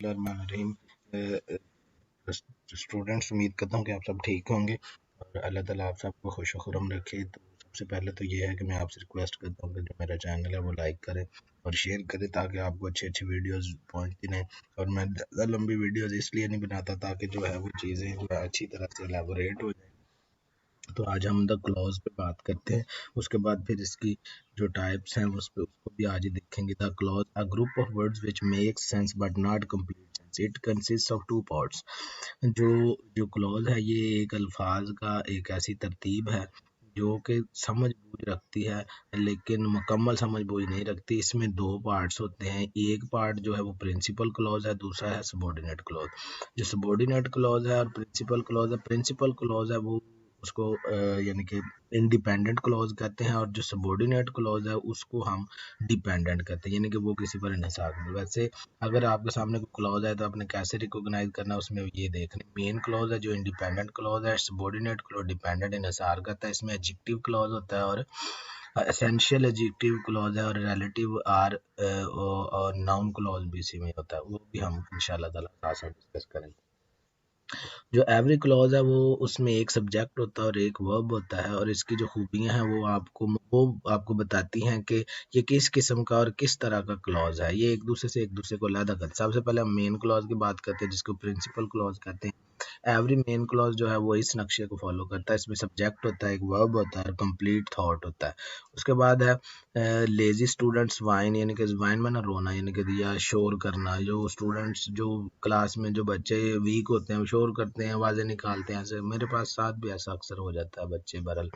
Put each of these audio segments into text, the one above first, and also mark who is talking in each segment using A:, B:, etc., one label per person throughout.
A: बिस्मिल्लाहिर्रहमानिर्रहीम। स्टूडेंट्स, उम्मीद करता हूँ कि आप सब ठीक होंगे और अल्लाह ताला आप सबको खुश खुरम रखे। तो सबसे पहले तो ये है कि मैं आपसे रिक्वेस्ट करता हूँ कि जो मेरा चैनल है वो लाइक करें और शेयर करें ताकि आपको अच्छी अच्छी वीडियोस पहुँचती रहें। और मैं ज़्यादा लंबी वीडियोस इसलिए नहीं बनाता ताकि जो है वो चीज़ें जो है अच्छी तरह से एलेबोरेट हो जाए। तो आज हम द क्लॉज पे बात करते हैं, उसके बाद फिर इसकी जो टाइप्स हैं उसको भी आज ही देखेंगे। The clause a group of words which make sense but not complete sense, it consist of two parts. जो जो क्लॉज है ये एक अल्फाज का एक ऐसी तरतीब है जो कि समझ बूझ रखती है लेकिन मुकम्मल समझ बूझ नहीं रखती। इसमें दो पार्ट्स होते हैं, एक पार्ट जो है वो प्रिंसिपल क्लॉज है, दूसरा है सबॉर्डिनेट क्लॉज। जो सबॉर्डिनेट क्लॉज है और प्रिंसिपल क्लॉज है वो उसको यानी कि इंडिपेंडेंट क्लॉज कहते हैं, और जो सबॉर्डिनेट क्लॉज है उसको हम डिपेंडेंट कहते हैं, यानी कि वो किसी पर इन्हिसार नहीं। वैसे अगर आपके सामने कोई क्लॉज है तो आपने कैसे रिकॉग्नाइज करना है, उसमें ये देखना मेन क्लॉज है जो इंडिपेंडेंट क्लॉज है, सबॉर्डिनेट क्लॉज डिपेंडेंट इन्हिसार करता है, इसमें एडजेक्टिव क्लॉज होता है और एसेंशियल एडजेक्टिव क्लॉज है, और रिलेटिव आर और नाउन क्लॉज भी इसी में होता है, वो भी हम इंशाल्लाह ताला साथ साथ डिस्कस करेंगे। जो एवरी क्लॉज है वो उसमें एक सब्जेक्ट होता है और एक वर्ब होता है, और इसकी जो खूबियां हैं वो आपको बताती हैं कि ये किस किस्म का और किस तरह का क्लॉज है। ये एक दूसरे को अलग करता है। सबसे पहले हम मेन क्लॉज की बात करते हैं जिसको प्रिंसिपल क्लॉज कहते हैं। एवरी मेन क्लॉज जो है वो इस नक्शे को फॉलो करता है, इसमें सब्जेक्ट होता है, एक वर्ब होता है और कंप्लीट थॉट होता है। उसके बाद है लेजी स्टूडेंट्स वाइन, यानी कि वाइन में ना रोना, यानी कि या शोर करना। जो स्टूडेंट्स जो क्लास में जो बच्चे वीक होते हैं वो शोर करते हैं, आवाज़ें निकालते हैं, ऐसे मेरे पास साथ भी ऐसा अक्सर हो जाता है। बच्चे बहरहाल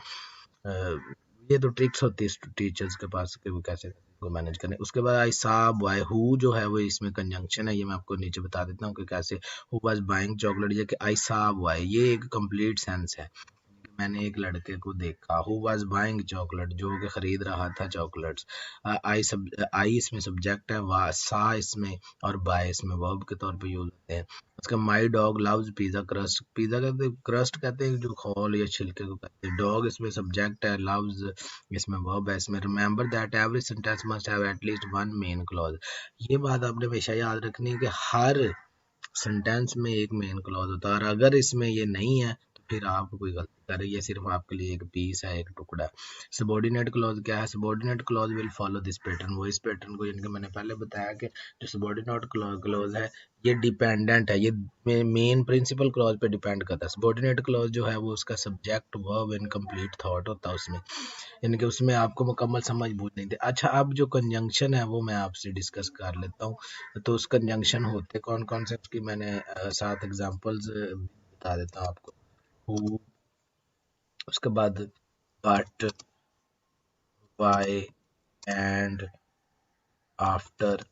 A: ये तो ट्रिक्स होती है टीचर्स के पास कि वो कैसे को मैनेज करें। उसके बाद आई सा बाय हु जो है वो इसमें कंजंक्शन है, ये मैं आपको नीचे बता देता हूँ कि कैसे। हु वाज बाइंग चॉकलेट, ये कि आई सा बाय ये एक कंप्लीट सेंस है। मैंने एक लड़के को देखा। हु वाज बाइंग चॉकलेट जो कि खरीद रहा था चॉकलेट्स। आई इसमें सब्जेक्ट है, वा सा इसमें और बाय इसमें वर्ब के तौर पे यूज होते हैं। उसका my dog loves pizza crust, pizza कहते हैं, क्रस्ट कहते हैं जो खोल या छिलके को कहते हैं। डॉग इसमें सब्जेक्ट है, लव्स इसमें वर्ब है। इसमें remember that every sentence must have at least one main clause. ये बात आपने हमेशा याद रखनी है कि हर सेंटेंस में एक मेन क्लॉज होता है, और अगर इसमें ये नहीं है तो फिर आप कोई गलती कर रहे हैं, ये सिर्फ आपके लिए एक पीस है, एक टुकड़ा है। सबॉर्डिनेट क्लॉज क्या है? Subordinate clause will follow this pattern, वो इस पैटर्न को, यानी कि मैंने पहले बताया कि जो सबॉर्डिनेट क्लॉज है ये डिपेंडेंट है, ये मेन प्रिंसिपल क्लॉज पे डिपेंड करता है। सबॉर्डिनेट क्लॉज जो है वो उसका subject verb and complete thought होता है उसमें, यानी कि उसमें आपको मुकम्मल समझ बूझ नहीं थी। अच्छा, अब जो कंजंक्शन है वो मैं आपसे डिस्कस कर लेता हूँ। तो उस कंजंक्शन होते कौन कौन से उसकी मैंने 7 एग्जांपल्स बता देता हूँ आपको। हु, उसके बाद but, why, and, after,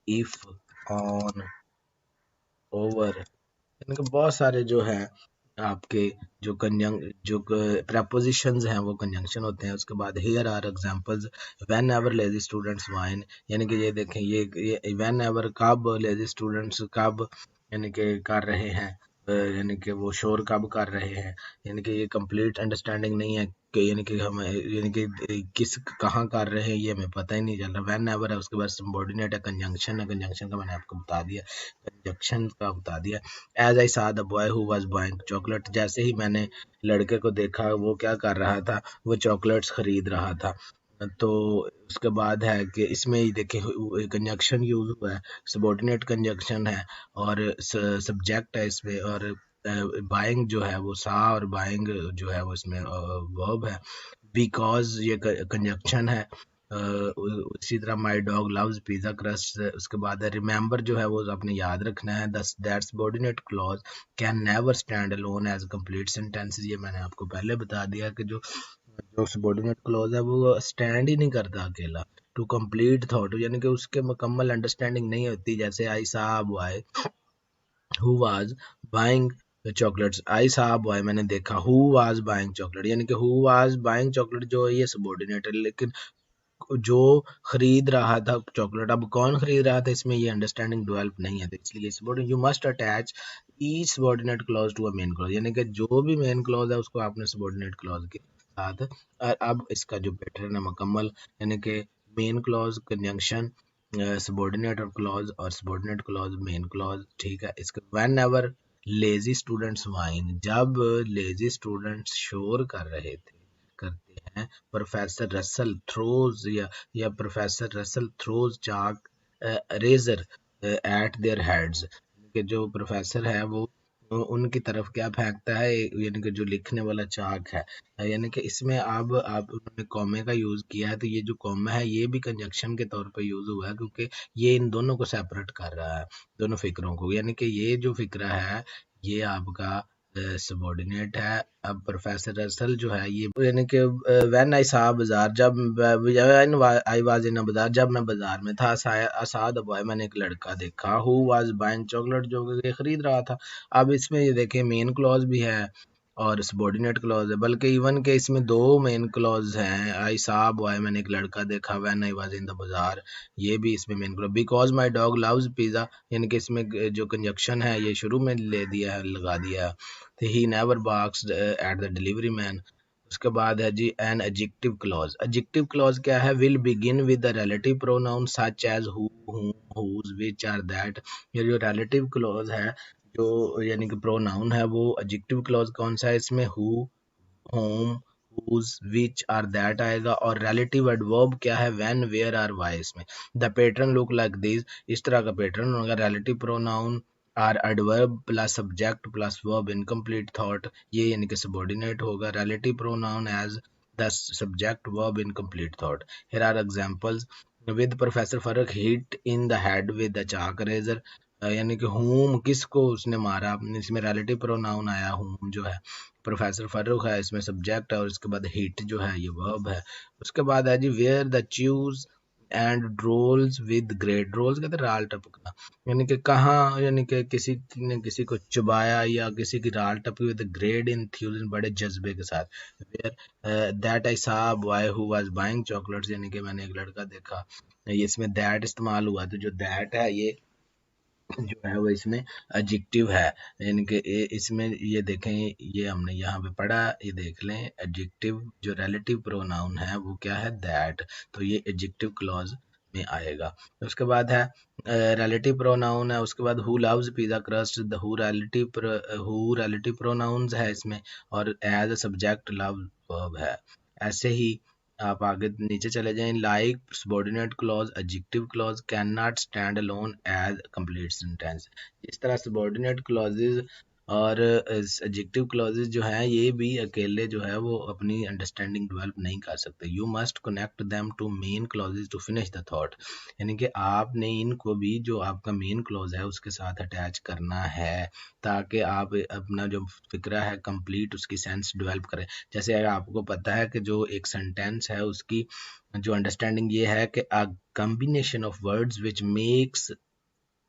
A: if, on, over, यानी कि बहुत सारे जो है आपके जो प्रपोजिशंस हैं वो कंजंक्शन होते हैं। उसके बाद here are examples, whenever lazy students whine, यानी कि ये देखें ये व्हेन एवर कब, लेजी स्टूडेंट्स कब, यानी कि कर रहे हैं, यानी कि वो शोर कब कर रहे हैं, यानी कि ये कंप्लीट अंडरस्टैंडिंग नहीं है कि यानी कि हम यानी कि किस कहाँ कर रहे हैं ये हमें पता ही नहीं चल रहा। व्हेन एवर है, उसके बाद सबऑर्डिनेट है, कंजंक्शन का मैंने आपको बता दिया, कंजंक्शन का बता दिया। एज आई सा the boy who was buying chocolate, जैसे ही मैंने लड़के को देखा वो क्या कर रहा था, वो चॉकलेट्स खरीद रहा था। तो उसके बाद है कि इसमें ही देखिए कंजंक्शन यूज हुआ है, सबऑर्डिनेट कंजंक्शन है और सब्जेक्ट है इसमें, और बाइंग जो है वो सा और बाइंग जो है वो इसमें वर्ब है। बिकॉज ये कंजंक्शन है। उसी तरह my dog loves pizza crust, उसके बाद रिमेंबर जो है वो आपने याद रखना है। Thus that subordinate clause can never stand alone as complete sentences, ये मैंने आपको पहले बता दिया कि जो जो सबऑर्डिनेट क्लॉज है वो स्टैंड ही नहीं करता अकेला टू कंप्लीट थॉट, यानी कि उसके मुकम्मल अंडरस्टैंडिंग नहीं होती। जैसे I saw boy who was buying chocolates, I saw boy मैंने देखा, हु वाज बाइंग चॉकलेट, यानी कि हु वाज बाइंग चॉकलेट जो है ये सबऑर्डिनेट है, लेकिन जो खरीद रहा था चॉकलेट, अब कौन खरीद रहा था इसमें ये अंडरस्टैंडिंग डेवलप नहीं है, तो इसलिए subordinate you must attach each subordinate clause to a main clause, यानी कि जो भी मेन क्लॉज है उसको आपने सबऑर्डिनेट क्लॉज के साथ। और अब इसका जो पैटर्न है मुकम्मल, यानी कि मेन क्लॉज कंजंक्शन, सबॉर्डिनेट और क्लॉज और सबॉर्डिनेट क्लॉज मेन क्लॉज, ठीक है। इसके whenever lazy students whine, जब लेजी स्टूडेंट्स शोर कर रहे थे करते हैं, प्रोफेसर रसल थ्रोज या professor Russell throws chalk eraser at their heads, कि जो प्रोफेसर है वो उनकी तरफ क्या फेंकता है, यानी कि जो लिखने वाला चाक है। यानी कि इसमें अब आप उन्होंने कॉमे का यूज़ किया है, तो ये जो कॉमा है ये भी कंजक्शन के तौर पे यूज़ हुआ है, क्योंकि ये इन दोनों को सेपरेट कर रहा है, दोनों फिक्रों को। यानी कि ये जो फिक्रा है ये आपका सबॉर्डिनेट है। अब प्रोफेसर रसल जो है ये यानी कि व्हेन आई सा बाजार, जब व्हेन आई वाज इन बाजार, जब मैं बाजार में था, असाद बॉय, मैंने एक लड़का देखा, हु वाज बाइंग चॉकलेट, जो कि खरीद रहा था। अब इसमें ये देखें मेन क्लॉज भी है और सबॉर्डिनेट क्लॉज है, बल्कि इवन के इसमें दो मेन क्लॉज हैं। आई सा बॉय, मैंने एक लड़का देखा, when I was in the बाजार, ये भी इसमें main clause. Because my dog loves pizza, यानी कि इसमें जो कंजक्शन है ये शुरू में ले दिया है, लगा दिया है। He never barks at the delivery man. उसके बाद है G an adjective clause. Adjective clause क्या है, will begin with the relative pronoun such as who, whom, whose, which और दैट। ये जो रिलेटिव क्लॉज है, जो यानी कि प्रोनाउन है, वो एडजेक्टिव क्लॉज कौन सा है इसमें, हु, whom, whose, which और that आएगा। और relative adverb क्या है, when, where और why इसमें। The pattern look like this, इस तरह का पैटर्न होगा। relative pronoun और adverb plus subject plus verb incomplete thought, ये यानी कि subordinate होगा। relative pronoun as the subject verb incomplete thought। Here are examples with Professor Farooq hit in the head with the chalk razor, यानी कि whom, किसको उसने मारा, इसमें relative pronoun आया whom जो है। प्रोफेसर फारूक है इसमें सब्जेक्ट है, और इसके बाद हिट जो है ये वर्ब है। उसके बाद है G where the chews and drools with great, drools कहते हैं राल टपकना, यानी कि कहाँ, यानी कि किसी ने किसी को चुबाया या किसी की राल टपकी विद ग्रेट इंथ्यूजन, बड़े जज्बे के साथ। Where that I saw boy who was buying chocolates, यानी कि मैंने एक लड़का देखा, ये इसमें दैट इस्तेमाल हुआ। तो जो दैट है ये जो है वो इसमें एडजेक्टिव है, यानी कि इसमें ये देखें, ये हमने यहाँ पे पढ़ा, ये देख लें, एडजेक्टिव जो रिलेटिव प्रोनाउन है वो क्या है, दैट, तो ये एडजेक्टिव क्लॉज में आएगा। उसके बाद है रिलेटिव प्रोनाउन है, उसके बाद who loves pizza crust, the who relative pronouns है इसमें, और as a subject love verb है। ऐसे ही आप आगे नीचे चले जाएं, like subordinate clause adjective clause can not stand alone as complete sentence. इस तरह सबॉर्डिनेट क्लॉजेज और एडजेक्टिव क्लॉजेज जो हैं ये भी अकेले जो है वो अपनी अंडरस्टैंडिंग डेवलप नहीं कर सकते। You must connect them to main clauses to finish the thought, यानी कि आपने इनको भी जो आपका मेन क्लॉज है उसके साथ अटैच करना है, ताकि आप अपना जो फिक्रा है कंप्लीट उसकी सेंस डेवलप करें। जैसे अगर आपको पता है कि जो एक सेंटेंस है उसकी जो अंडरस्टैंडिंग ये है कि a combination of words which makes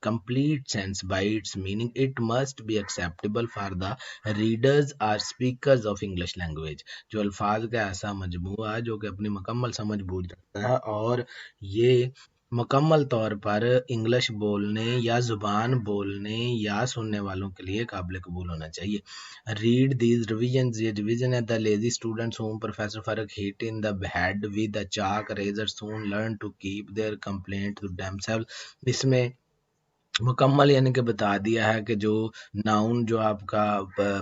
A: complete sense by its meaning, it must be acceptable for the readers or speakers of English language। जो अल्फाज का ऐसा मजमूआ जो कि अपनी मुकम्मल समझ बूझ रखता है और ये मुकम्मल तौर पर इंग्लिश बोलने या ज़ुबान बोलने या सुनने वालों के लिए काबिल कबूल होना चाहिए। रीड दीज रिविजन, ये रिविजन है। The lazy students whom professor Farag hit in the head with the chalk eraser soon learn to keep their complaint to themselves. इसमें मुकम्मल यानी कि बता दिया है कि जो नाउन जो आपका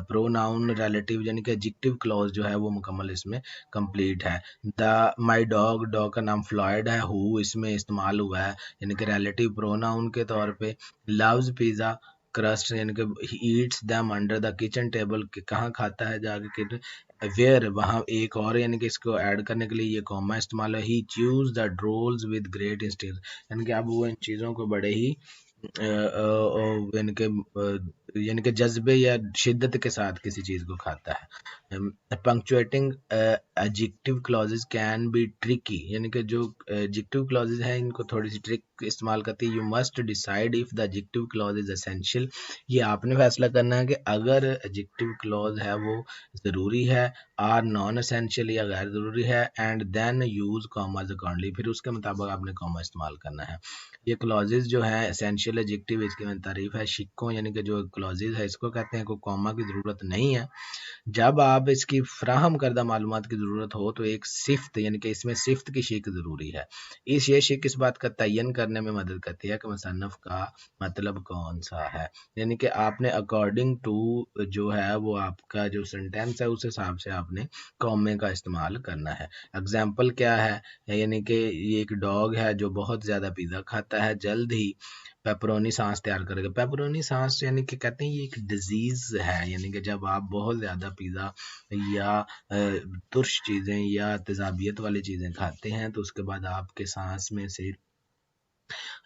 A: प्रो नाउन रिलेटिव यानी कि एडजेक्टिव क्लॉज जो है वो मुकम्मल इसमें कंप्लीट है। द माई डॉग, डॉग का नाम फ्लॉयड है, हु इसमें इस्तेमाल हुआ है यानी कि रिलेटिव प्रोनाउन के तौर पे। लव्स पिज़्ज़ा क्रस्ट यानी कि he eats them under the kitchen table, कि कहाँ खाता है जाके किचन। वेयर वहाँ एक और यानी कि इसको ऐड करने के लिए ये कॉमा इस्तेमाल है। He chews the drools with great instinct, यानी कि अब वो इन चीज़ों को बड़े ही यानी कि जज्बे या शिद्दत के साथ किसी चीज़ को खाता है। Punctuating adjective clauses can be tricky, यानी कि जो एडजेक्टिव क्लॉजेज हैं इनको थोड़ी सी ट्रिक इस्तेमाल करती है। You must decide if the adjective clause is essential, ये आपने फैसला करना है कि अगर एडजेक्टिव क्लॉज है वो ज़रूरी है आर नॉन एसेंशियल या गैर ज़रूरी है, and then use commas accordingly, फिर उसके मुताबिक आपने कॉमा इस्तेमाल करना है। ये क्लॉजेज जो है एसेंशियल एडजेक्टिव, इसकी मैंने तारीफ है। शिक्कों यानी कि जो क्लॉजेज है इसको कहते हैं को कॉमा की ज़रूरत नहीं है। जब आप इसकी फ्राहम करदा मालूमात की ज़रूरत हो तो एक सिफ्त यानी कि इसमें सिफ्त की शिक ज़रूरी है। ये शिक इस बात का तयन करने में मदद करती है कि मुसन्नफ़ का मतलब कौन सा है, यानी कि आपने अकॉर्डिंग टू जो है वो आपका जो सेंटेंस है उस हिसाब से आपने कॉमे का इस्तेमाल करना है। एग्जाम्पल क्या है, यानी कि ये एक डॉग है जो बहुत ज़्यादा पिज़्ज़ा खाता है, जल्द ही पेपरोनी सांस तैयार करेगा। पेपरोनी सांस यानी कि कहते हैं ये एक डिजीज़ है, यानी कि जब आप बहुत ज़्यादा पिज़्ज़ा या तुर्श चीज़ें या तेज़ाबियत वाली चीज़ें खाते हैं तो उसके बाद आपके सांस में से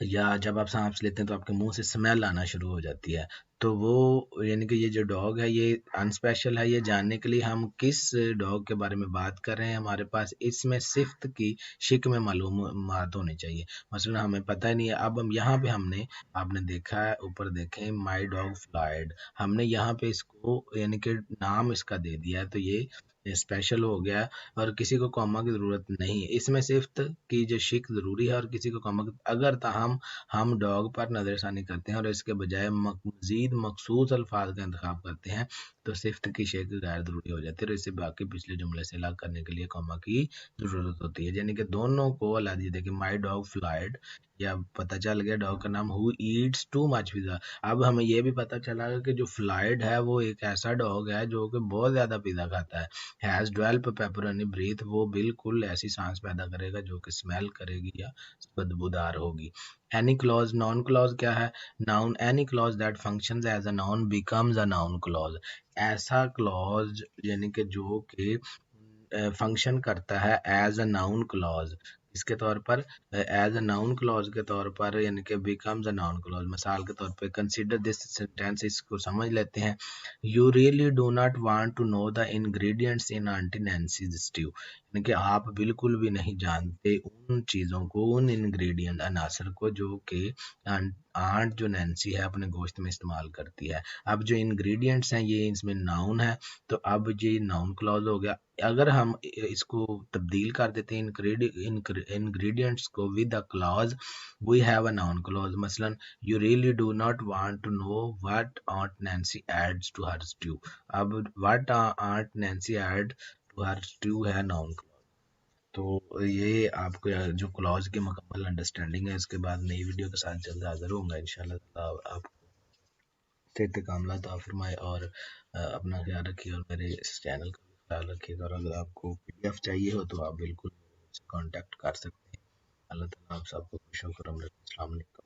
A: या जब आप सांस लेते हैं तो आपके मुंह से स्मेल आना शुरू हो जाती है। तो वो यानी कि ये जो डॉग है ये अनस्पेशल है। ये जानने के लिए हम किस डॉग के बारे में बात कर रहे हैं हमारे पास इसमें सिफ्त की शिक में मालूमात होनी चाहिए। मसलन हमें पता ही नहीं है। अब हम यहाँ पे हमने आपने देखा है ऊपर देखें माई डॉग फ्लाइड, हमने यहाँ पे इसको यानी कि नाम इसका दे दिया है तो ये स्पेशल हो गया और किसी को कॉमा की ज़रूरत नहीं है। इसमें सिफ्त की जो शिक ज़रूरी है और किसी को कॉमा अगर ताहम हम डॉग पर नज़रसानी करते हैं और इसके बजाय मज़ीद मखसूस अल्फाज का इंतखाब करते हैं तो सिफ्त की शिक गैर ज़रूरी हो जाती है और इससे बाकी पिछले जुमले से अलग करने के लिए कॉमा की ज़रूरत होती है। यानी कि दोनों को अलग देखिए माई डॉग फ्लाइड या पता चल गया डॉग का नाम who Yeats too much pizza. अब हमें ये भी पता चला कि जो फ्लाइड है वो एक ऐसा डॉग है जो कि बहुत ज़्यादा पिज़्ज़ा खाता है। हैज़ 12 पेपरोनी ब्रीथ, वो बिल्कुल ऐसी सांस पैदा करेगा जो कि स्मेल करेगी या बदबूदार होगी। एनी क्लॉज नाउन क्लॉज क्या है? Noun any clause that functions as a noun becomes a noun clause. ऐसा क्लॉज यानी कि जो कि फंक्शन करता है एज अ नाउन क्लॉज इसके तौर पर, एज अ नाउन क्लॉज के तौर पर, यानी कि बिकम्स अ नाउन क्लॉज। मिसाल के तौर पे कंसीडर दिस सेंटेंस, इसको समझ लेते हैं। You really do not want to know the ingredients in aunty Nancy's stew, यानी कि आप बिल्कुल भी नहीं जानते उन चीज़ों को, उन इंग्रेडिएंट अनासर को जो कि आंट जो नैंसी है अपने गोश्त में इस्तेमाल करती है। अब जो इंग्रेडिएंट्स हैं ये इसमें नाउन है तो अब ये नाउन क्लॉज हो गया। अगर हम इसको तब्दील कर देते हैं इंग्रेडिएंट्स को with a clause, we have a noun clause. मसलन you really do not want to know what aunt Nancy adds to her stew. अब what aunt Nancy add to her stew है नाउन क्लॉज। तो ये आपको जो clause की मुकम्मल understanding है इसके बाद नई वीडियो के साथ जल्द हाजिर होऊंगा इंशाल्लाह। आप सेहत कामला अता फरमाए और अपना ख्याल रखिए और मेरे इस चैनल का भी ख्याल रखिएगा। और अगर आपको पीडीएफ चाहिए हो तो आप बिल्कुल मुझसे कांटेक्ट कर सकते हैं। अल्लाह ताला आप सबको खुश और खुर्रम रखे। अस्सलाम वालेकुम।